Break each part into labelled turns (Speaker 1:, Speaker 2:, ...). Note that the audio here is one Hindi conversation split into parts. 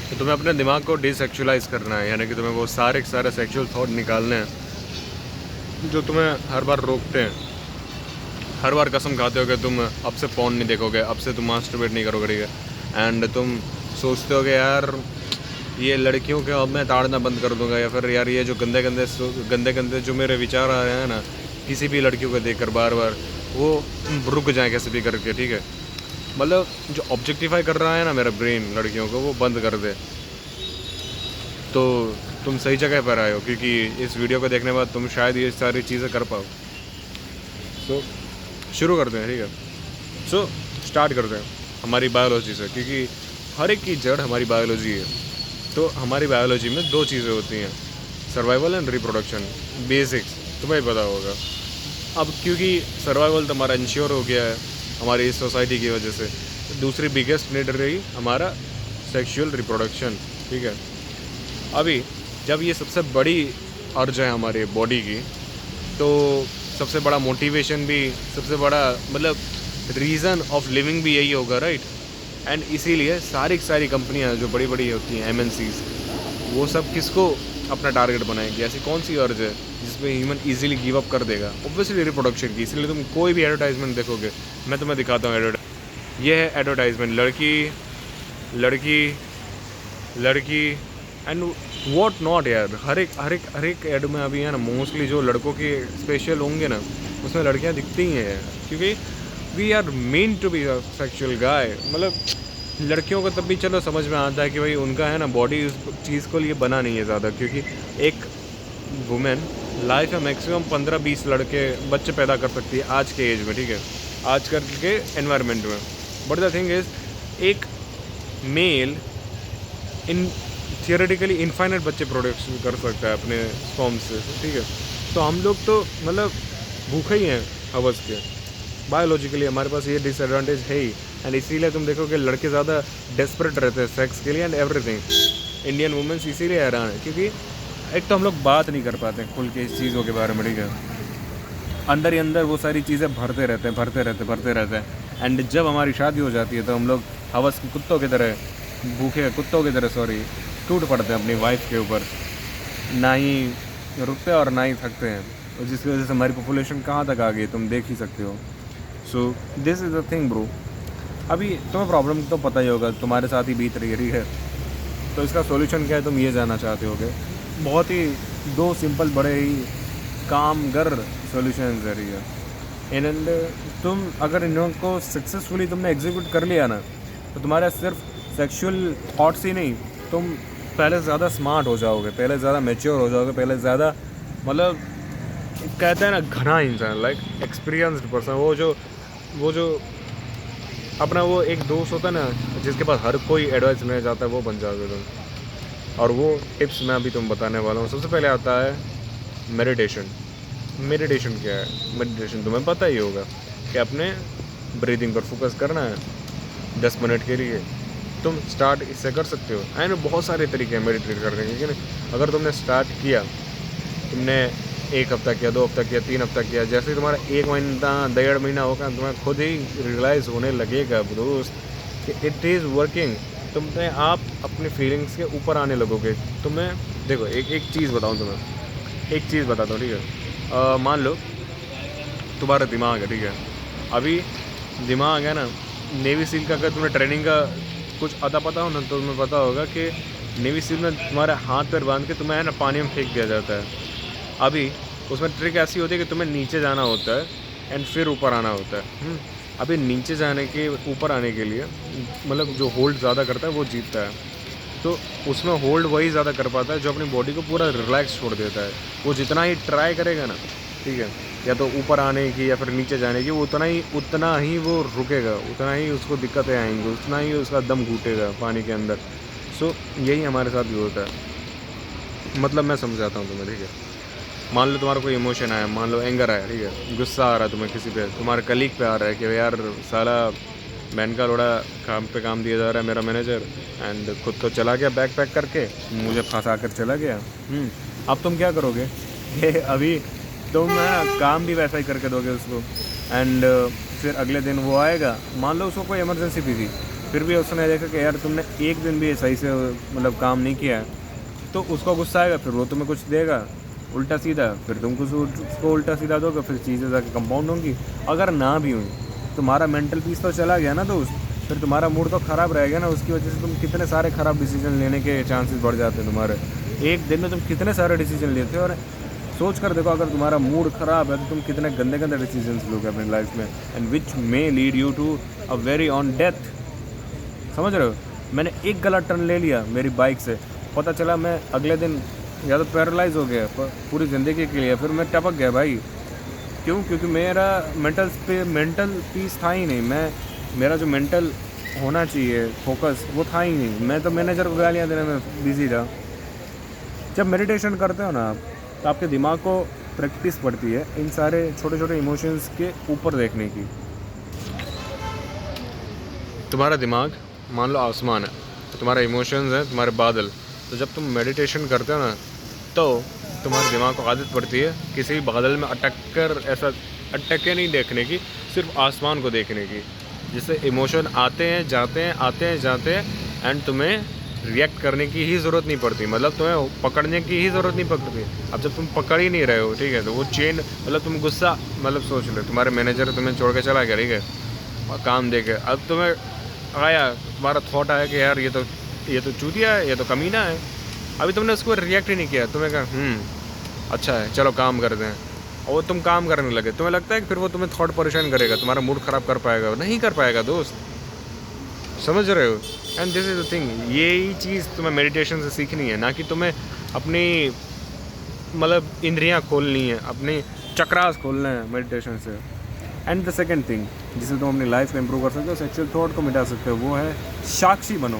Speaker 1: तो तुम्हें अपने दिमाग को डिसेक्चुअलाइज करना है, यानी कि तुम्हें वो सारे के सारे सेक्सुअल थॉट निकालने हैं जो तुम्हें हर बार रोकते हैं। हर बार कसम खाते हो कि तुम अब से फ़ोन नहीं देखोगे, अब से तुम मास्टरबेट नहीं करोगे, ठीक है। एंड तुम सोचते हो कि यार ये लड़कियों के अब मैं ताड़ना बंद कर दूंगा, या फिर यार ये जो गंदे गंदे जो मेरे विचार आ रहे हैं ना किसी भी लड़कियों को देखकर बार बार, वो रुक जाए कैसे भी करके, ठीक है। मतलब जो ऑब्जेक्टिफाई कर रहा है ना मेरा ब्रेन लड़कियों को, वो बंद कर दे। तो तुम सही जगह पर आए हो, क्योंकि इस वीडियो को देखने के बाद तुम शायद ये सारी चीज़ें कर पाओ। तो शुरू करते हैं, ठीक है। सो स्टार्ट करते हैं हमारी बायोलॉजी से, क्योंकि हर एक की जड़ हमारी बायोलॉजी है। तो हमारी बायोलॉजी में दो चीज़ें होती हैं, सर्वाइवल एंड रिप्रोडक्शन, बेसिक्स तुम्हें पता होगा। अब क्योंकि सर्वाइवल तो हमारा इंश्योर हो गया है हमारी इस सोसाइटी की वजह से, दूसरी बिगेस्ट नीड रही हमारा सेक्सुअल रिप्रोडक्शन, ठीक है। अभी जब ये सबसे बड़ी अर्ज है हमारे बॉडी की, तो सबसे बड़ा मोटिवेशन भी, सबसे बड़ा मतलब रीज़न ऑफ लिविंग भी यही होगा, राइट। एंड इसीलिए सारी कंपनियां जो बड़ी बड़ी होती हैं MNCs, वो सब किसको अपना टारगेट बनाएंगे, ऐसी कौन सी अर्ज है जिसमें ह्यूमन इजीली गिव अप कर देगा? ऑब्वियसली रिप्रोडक्शन की। इसलिए तुम कोई भी एडवर्टाइजमेंट देखोगे, मैं तुम्हें दिखाता हूँ ये है एडवर्टाइजमेंट, लड़की लड़की लड़की एंड वॉट नॉट यार। हर एक एड में अभी है ना, मोस्टली जो लड़कों के स्पेशल होंगे ना, उसमें लड़कियां दिखती ही हैं, क्योंकि we are men to be sexual guy. मतलब लड़कियों को तब भी चलो समझ में आता है कि भाई उनका है ना बॉडी उस चीज़ को लिए बना नहीं है ज़्यादा, क्योंकि एक वुमेन लाइफ में मैक्सिमम 15-20 लड़के बच्चे पैदा कर सकती है आज के एज में, ठीक है, आज कल के एनवायरनमेंट में। बट द थिंग इज़, एक मेल इन थियोरेटिकली इनफाइनाइट बच्चे प्रोडक्शन कर सकता है अपने स्पर्म से, ठीक है। तो हम लोग तो मतलब भूखे ही हैं हवस के, बायोलॉजिकली हमारे पास ये डिसएडवांटेज है ही। एंड इसीलिए तुम देखोगे लड़के ज़्यादा डेस्परेट रहते हैं सेक्स के लिए एंड एवरीथिंग। इंडियन वुमेन्स इसीलिए हैरान है, क्योंकि एक तो हम लोग बात नहीं कर पाते खुल के इस चीज़ों के बारे में, ठीक है। अंदर ही अंदर वो सारी चीज़ें भरते रहते हैं। एंड जब हमारी शादी हो जाती है तो हम लोग हवस के कुत्तों की तरह, भूखे कुत्तों की तरह टूट पड़ते हैं अपनी वाइफ के ऊपर, ना ही रुकते और ना ही थकते हैं, और जिसकी वजह से हमारी पॉपुलेशन कहाँ तक आ गई तुम देख ही सकते हो। So this is the thing bro. अभी तुम्हें प्रॉब्लम तो पता ही होगा, तुम्हारे साथ ही बीत रही है। तो इसका सॉल्यूशन क्या है तुम ये जानना चाहते होगे। बहुत ही दो सिंपल बड़े ही कामगर सॉल्यूशंस है रही है। एंड तुम अगर इनको सक्सेसफुली तुमने एग्जीक्यूट कर लिया ना, तो तुम्हारा सिर्फ सेक्सुअल थॉट्स ही नहीं, तुम पहले ज़्यादा स्मार्ट हो जाओगे, पहले ज़्यादा मैच्योर हो जाओगे, पहले ज़्यादा मतलब कहते हैं ना घना इंसान, लाइक एक्सपीरियंस्ड पर्सन। वो जो अपना वो एक दोस्त होता है ना जिसके पास हर कोई एडवाइस लेना चाहता है, वो बन जाओगे तुम। और वो टिप्स मैं अभी तुम बताने वाला हूँ। सबसे पहले आता है मेडिटेशन। मेडिटेशन क्या है? मेडिटेशन तुम्हें पता ही होगा कि अपने ब्रीदिंग पर फोकस करना है 10 मिनट के लिए। तुम स्टार्ट इससे कर सकते हो। एंड बहुत सारे तरीके हैं मेडिटेट करने के, लेकिन अगर तुमने स्टार्ट किया, तुमने 1 हफ्ता किया, 2 हफ्ता किया, 3 हफ्ता किया, जैसे ही तुम्हारा 1 महीना 1.5 महीना होगा, तुम्हें खुद ही रियलाइज़ होने लगेगा दोस्त कि इट इज़ वर्किंग। तुम्हें आप अपनी फीलिंग्स के ऊपर आने लगोगे। तुम्हें देखो एक चीज़ बताऊँ तुम्हें, एक चीज़ बताता हूँ, ठीक है। मान लो तुम्हारा दिमाग है, ठीक है। अभी दिमाग है ना, नेवी सील का अगर तुम्हें ट्रेनिंग का कुछ अता पता हो ना, तो तुम्हें पता होगा कि नेवी सील में तुम्हारे हाथ पैर बांध के तुम्हें है ना पानी में फेंक दिया जाता है। अभी उसमें ट्रिक ऐसी होती है कि तुम्हें नीचे जाना होता है एंड फिर ऊपर आना होता है। अभी नीचे जाने के ऊपर आने के लिए मतलब जो होल्ड ज़्यादा करता है वो जीतता है। तो उसमें होल्ड वही ज़्यादा कर पाता है जो अपनी बॉडी को पूरा रिलैक्स छोड़ देता है। वो जितना ही ट्राई करेगा ना, ठीक है, या तो ऊपर आने की या फिर नीचे जाने की, वो उतना ही वो रुकेगा, उतना ही उसको दिक्कतें आएंगी, उतना ही उसका दम घूटेगा पानी के अंदर। सो यही हमारे साथ भी होता है। मतलब मैं समझाता हूँ तुम्हें, ठीक है। मान लो तुम्हारा कोई इमोशन आया, मान लो एंगर आया, ठीक है, गुस्सा आ रहा है तुम्हें किसी पे, तुम्हारे कलीग पे आ रहा है कि यार साला बहन का लोड़ा काम दिया जा रहा है मेरा मैनेजर, एंड खुद तो चला गया बैग पैक करके, मुझे फंसा कर चला गया। अब तुम क्या करोगे कि अभी तुम काम भी वैसा ही करके दोगे उसको, एंड फिर अगले दिन वो आएगा, मान लो उसको कोई इमरजेंसी भी थी, फिर भी उसने देखा कि यार तुमने एक दिन भी सही से मतलब काम नहीं किया, तो उसको गुस्सा आएगा, फिर वो तुम्हें कुछ देगा उल्टा सीधा, फिर तुम कुछ उसको उल्टा सीधा दोगे, फिर चीज़ें जाके कंपाउंड होंगी। अगर ना भी हुई, तुम्हारा मेंटल पीस तो चला गया ना दोस्त, फिर तुम्हारा मूड तो ख़राब रहेगा ना। उसकी वजह से तुम कितने सारे ख़राब डिसीजन लेने के चांसेस बढ़ जाते हैं तुम्हारे। एक दिन में तुम कितने सारे डिसीजन लेते हो, और सोच कर देखो अगर तुम्हारा मूड ख़राब है तो तुम कितने गंदे गंदे डिसीजंस लोगे अपनी लाइफ में, and which may lead you to a very on death. समझ रहे हो? मैंने एक गलत टर्न ले लिया मेरी बाइक से, पता चला मैं अगले दिन या तो पैरालाइज हो गया पूरी ज़िंदगी के लिए, फिर मैं टपक गया भाई। क्यों? क्योंकि मेरा मेंटल पीस था ही नहीं। मेरा जो मेंटल होना चाहिए फोकस वो था ही नहीं। मैं तो मैनेजर को गालियाँ देने में बिजी था। जब मेडिटेशन करते हो ना आप, तो आपके दिमाग को प्रैक्टिस पड़ती है इन सारे छोटे छोटे इमोशंस के ऊपर देखने की। तुम्हारा दिमाग मान लो आसमान है, तो तुम्हारा इमोशंस है तुम्हारे बादल। तो जब तुम मेडिटेशन करते हो ना, तो तुम्हारे दिमाग को आदत पड़ती है किसी भी बादल में अटक के नहीं देखने की, सिर्फ आसमान को देखने की, जिससे इमोशन आते हैं जाते हैं एंड तुम्हें रिएक्ट करने की ही ज़रूरत नहीं पड़ती, मतलब तुम्हें पकड़ने की ही ज़रूरत नहीं पड़ती। अब जब तुम पकड़ ही नहीं रहे हो, ठीक है, तो वो चेन, मतलब तुम गुस्सा, मतलब सोच लो तुम्हारे मैनेजर तुम्हें छोड़ के चला गया, ठीक है, और काम दे के, अब तुम्हें आया, तुम्हारा थॉट आया कि यार ये तो चूतिया है, ये तो कमीना है। अभी तुमने उसको रिएक्ट ही नहीं किया, तुम्हें कहा अच्छा है चलो काम करते हैं, और तुम काम करने लगे। तुम्हें लगता है कि फिर वो तुम्हें थॉट परेशान करेगा, तुम्हारा मूड ख़राब कर पाएगा? नहीं कर पाएगा दोस्त, समझ रहे हो? And this is the thing, यही चीज़ तुम्हें मेडिटेशन से सीखनी है, ना कि तुम्हें अपनी मतलब इंद्रियां खोलनी है, अपनी चक्रास खोलने हैं मेडिटेशन से। एंड द सेकेंड थिंग जिससे तुम अपनी लाइफ को इम्प्रूव कर सकते हो, सेक्सुअल थॉट को मिटा सकते हो, वो है साक्षी बनो।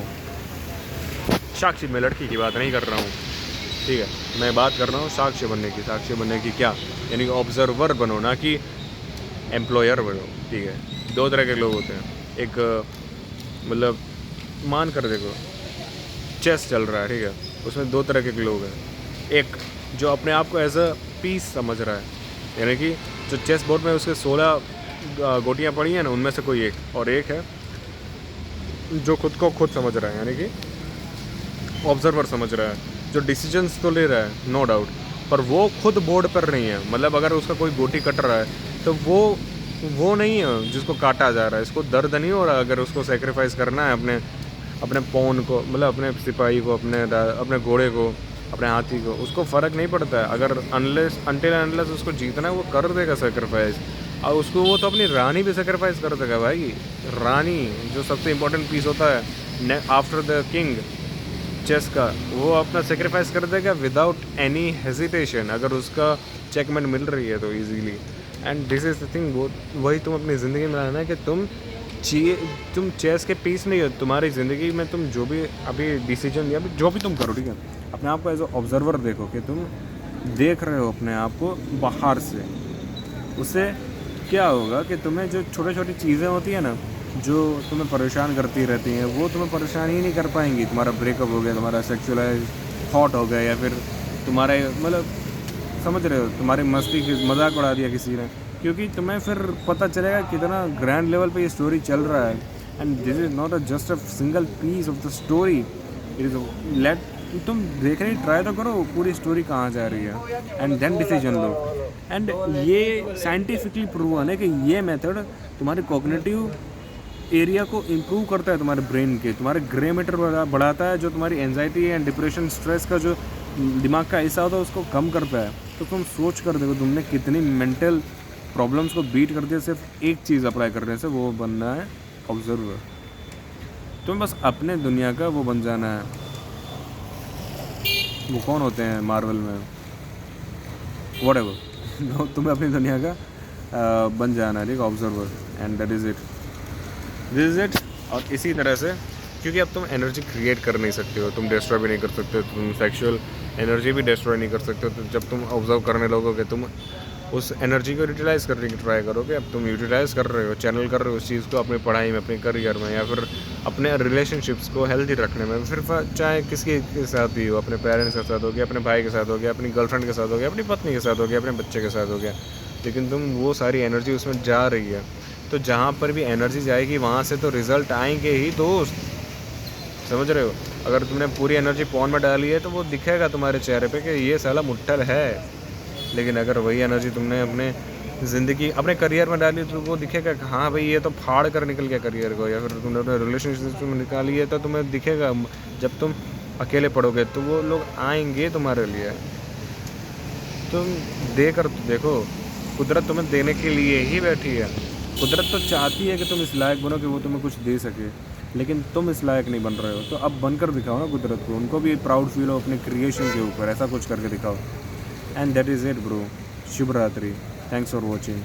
Speaker 1: साक्षी, मैं लड़की की बात नहीं कर रहा हूँ, ठीक है, मैं बात कर रहा हूँ साक्षी बनने की। साक्षी बनने की क्या, यानी कि ऑब्जर्वर बनो, ना कि एम्प्लॉयर बनो, ठीक है। दो तरह के लोग होते हैं, एक मतलब मान कर देखो चेस चल रहा है, ठीक है, उसमें दो तरह के लोग हैं। एक जो अपने आप को एज अ पीस समझ रहा है, यानी कि जो चेस बोर्ड में उसके 16 गोटियाँ पड़ी हैं ना, उनमें से कोई एक, और एक है जो खुद को खुद समझ रहा है, यानी कि ऑब्जर्वर समझ रहा है, जो डिसीजंस तो ले रहा है नो डाउट, पर वो खुद बोर्ड पर नहीं है। मतलब अगर उसका कोई गोटी कट रहा है तो वो नहीं है जिसको काटा जा रहा है, इसको दर्द नहीं हो रहा। अगर उसको सेक्रीफाइस करना है अपने पौन को, मतलब अपने सिपाही को, अपने घोड़े को, अपने हाथी को, उसको फ़र्क नहीं पड़ता है। अगर अनलेस उसको जीतना है, वो कर देगा सेक्रीफाइस। और उसको वो तो अपनी रानी भी सेक्रीफाइस कर देगा भाई। रानी जो सबसे इम्पोर्टेंट पीस होता है आफ्टर द किंग चेस का, वो अपना सेक्रीफाइस कर देगा विदाउट एनी हेजिटेशन, अगर उसका चेकमेट मिल रही है तो easily. And this is the thing, वही तुम अपनी ज़िंदगी में लाना है कि तुम चेस के पीस नहीं हो। तुम्हारी ज़िंदगी में तुम जो भी अभी डिसीजन या जो भी तुम करो, ठीक है, अपने आप को एज ऑब्जर्वर देखो कि तुम देख रहे हो अपने आप को बाहर से। उससे क्या होगा कि तुम्हें जो छोटी छोटी चीज़ें होती है ना, जो तुम्हें परेशान करती रहती हैं, वो तुम्हें परेशान ही नहीं कर पाएंगी। तुम्हारा ब्रेकअप हो गया, तुम्हारा सेक्सुअलाइज थॉट हो गया, या फिर तुम्हारा मतलब समझ रहे हो, तुम्हारी मस्ती की मजाक उड़ा दिया किसी ने, क्योंकि तुम्हें फिर पता चलेगा कितना ग्रैंड लेवल पे ये स्टोरी चल रहा है। And this is not just a single piece of the story, it is तुम देखने ट्राई तो करो पूरी स्टोरी कहाँ जा रही है, एंड देन डिसीजन लो। एंड ये साइंटिफिकली प्रूवन है कि ये मेथड तुम्हारे कॉग्निटिव एरिया को इम्प्रूव करता है, तुम्हारे ब्रेन के, तुम्हारे ग्रे मैटर बढ़ाता है, जो तुम्हारी एंजाइटी एंड डिप्रेशन स्ट्रेस का जो दिमाग का हिस्सा होता है उसको कम करता है। तो तुम सोच कर देखो तुमने कितनी मेंटल प्रॉब्लम्स को बीट कर दिया सिर्फ एक चीज़ अप्लाई करने से, वो बनना है ऑब्जर्वर। तुम्हें बस अपने दुनिया का वो बन जाना है। वो कौन होते हैं मार्वल में, व्हाटएवर, तुम्हें अपनी दुनिया का बन जाना है, ठीक, observer. And that is it. और इसी तरह से, क्योंकि अब तुम एनर्जी क्रिएट कर नहीं सकते हो, तुम डिस्ट्रॉय भी नहीं कर सकते हो, तुम सेक्सुअल एनर्जी भी डिस्ट्रॉय नहीं कर सकते हो। तो जब तुम ऑब्जर्व करने लगोगे, तुम उस एनर्जी को यूटिलाइज़ करने की ट्राई करोगे। अब तुम यूटिलाइज़ कर रहे हो, चैनल कर रहे हो उस चीज़ को अपनी पढ़ाई में, अपने करियर में, या फिर अपने रिलेशनशिप्स को हेल्दी रखने में। फिर चाहे किसके के साथ भी हो, अपने पेरेंट्स के साथ हो गया, अपने भाई के साथ हो गया, अपनी गर्लफ्रेंड के साथ हो गया, अपनी पत्नी के साथ हो गया, अपने बच्चे के साथ हो गया, लेकिन तुम वो सारी एनर्जी उसमें जा रही है, तो जहाँ पर भी एनर्जी जाएगी वहाँ से तो रिज़ल्ट आएंगे ही दोस्त, समझ रहे हो। अगर तुमने पूरी एनर्जी पॉन में डाली है तो वो दिखेगा तुम्हारे चेहरे पे कि ये साला मुट्ठल है, लेकिन अगर वही एनर्जी तुमने अपने ज़िंदगी अपने करियर में डाली तो वो दिखेगा कि हाँ भाई ये तो फाड़ कर निकल गया करियर को। या फिर तुमने अपने रिलेशनशिप में निकाली है तो तुम्हें दिखेगा, जब तुम अकेले पड़ोगे तो वो लोग आएंगे तुम्हारे लिए। तुम देकर तो देखो, कुदरत तुम्हें देने के लिए ही बैठी है। कुदरत तो चाहती है कि तुम इस लायक बनो कि वो तुम्हें कुछ दे सके, लेकिन तुम इस लायक नहीं बन रहे हो। तो अब बनकर दिखाओ ना कुदरत को, उनको भी प्राउड फील हो अपने क्रिएशन के ऊपर, ऐसा कुछ करके दिखाओ। And that is it bro. शुभ रात्रि। Thanks for watching.